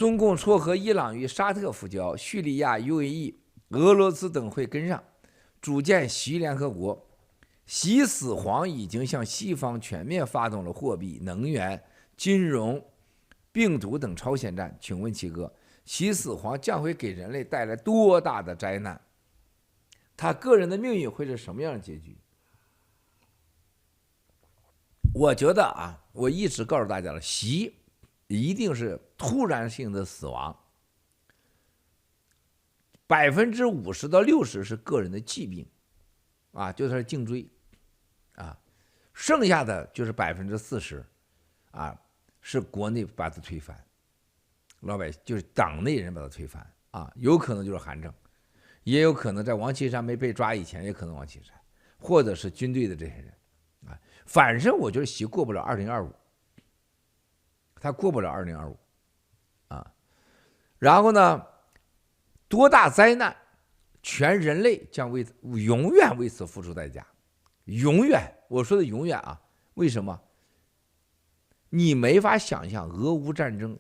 中共撮合伊朗与沙特复交，叙利亚、UAE、俄罗斯等会跟上，组建习联合国。习死黄已经向西方全面发动了货币、能源、金融、病毒等超限战。请问七哥，习死黄将会给人类带来多大的灾难？他个人的命运会是什么样的结局？我觉得啊，我一直告诉大家了，习一定是突然性的死亡，50%到60%是个人的疾病，啊，就是颈椎，啊，剩下的就是40%，啊，是国内把他推翻，老百姓就是党内人把他推翻，啊，有可能就是韩正，也有可能在王岐山没被抓以前，也可能王岐山，或者是军队的这些人，啊，反正我觉得习过不了2025，他过不了2025，啊，然后呢，多大灾难，全人类将永远为此付出代价，永远，我说的永远啊，为什么？你没法想象俄乌战争，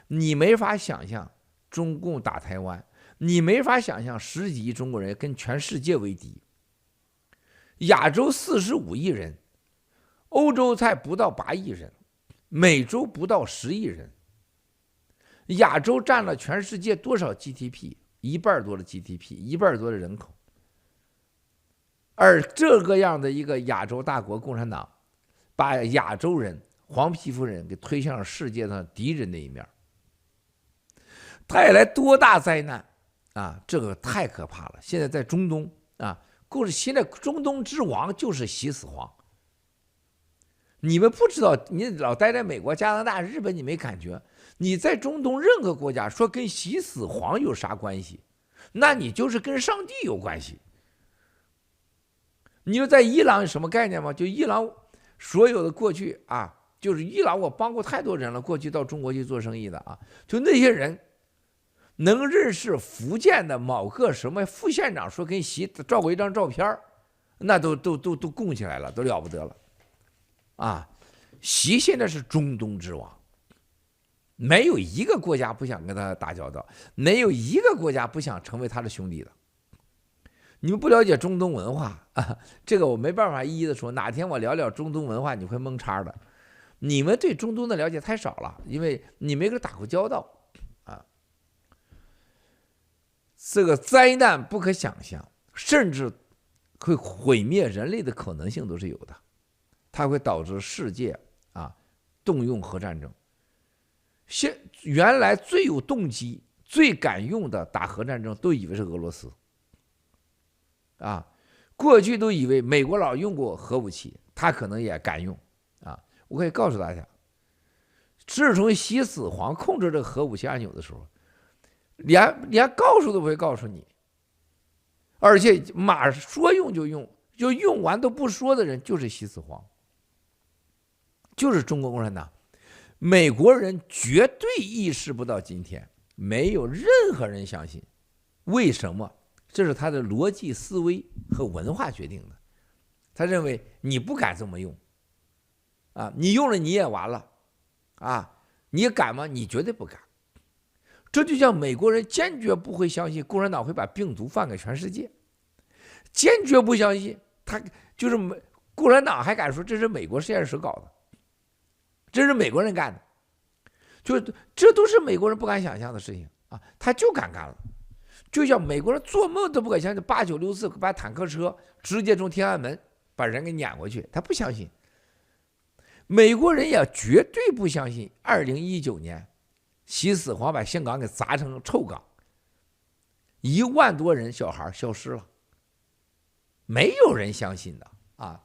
你没法想象中共打台湾，你没法想象10几亿中国人跟全世界为敌。亚洲45亿人，欧洲才不到8亿人，美洲不到10亿人，亚洲占了全世界多少 GDP？ 1半多的 GDP， 1半多的人口。而这个样的一个亚洲大国共产党，把亚洲人、黄皮肤人给推向了世界上敌人那一面，带来多大灾难啊！这个太可怕了。现在在中东啊，现在中东之王就是习死黄。你们不知道，你老待在美国、加拿大、日本，你没感觉。你在中东任何国家说跟习死黄有啥关系，那你就是跟上帝有关系。你说在伊朗有什么概念吗？就伊朗所有的过去啊，就是伊朗我帮过太多人了，过去到中国去做生意的啊，就那些人能认识福建的某个什么副县长，说跟习照过一张照片，那都供起来了，都了不得了啊！习现在是中东之王，没有一个国家不想跟他打交道，没有一个国家不想成为他的兄弟的。你们不了解中东文化啊，这个我没办法一一的说。哪天我聊聊中东文化，你会蒙叉的。你们对中东的了解太少了，因为你没跟他打过交道啊。这个灾难不可想象，甚至会毁灭人类的可能性都是有的。它会导致世界啊动用核战争。原来最有动机、最敢用的打核战争，都以为是俄罗斯。啊，过去都以为美国佬用过核武器，他可能也敢用啊。我可以告诉大家，自从习死黄控制这个核武器按钮的时候，连告诉都不会告诉你，而且马说用就用，就用完都不说的人就是习死黄，就是中国共产党。美国人绝对意识不到今天，没有任何人相信。为什么？这是他的逻辑思维和文化决定的。他认为你不敢这么用啊，你用了你也完了啊，你敢吗？你绝对不敢。这就像美国人坚决不会相信共产党会把病毒放给全世界，坚决不相信。他就是共产党还敢说这是美国实验室搞的，这是美国人干的，就这都是美国人不敢想象的事情啊，他就敢干了。就像美国人做梦都不敢相信8964把坦克车直接从天安门把人给撵过去，他不相信。美国人也绝对不相信2019年习死黄把香港给砸成臭港，1万多人小孩消失了，没有人相信的啊！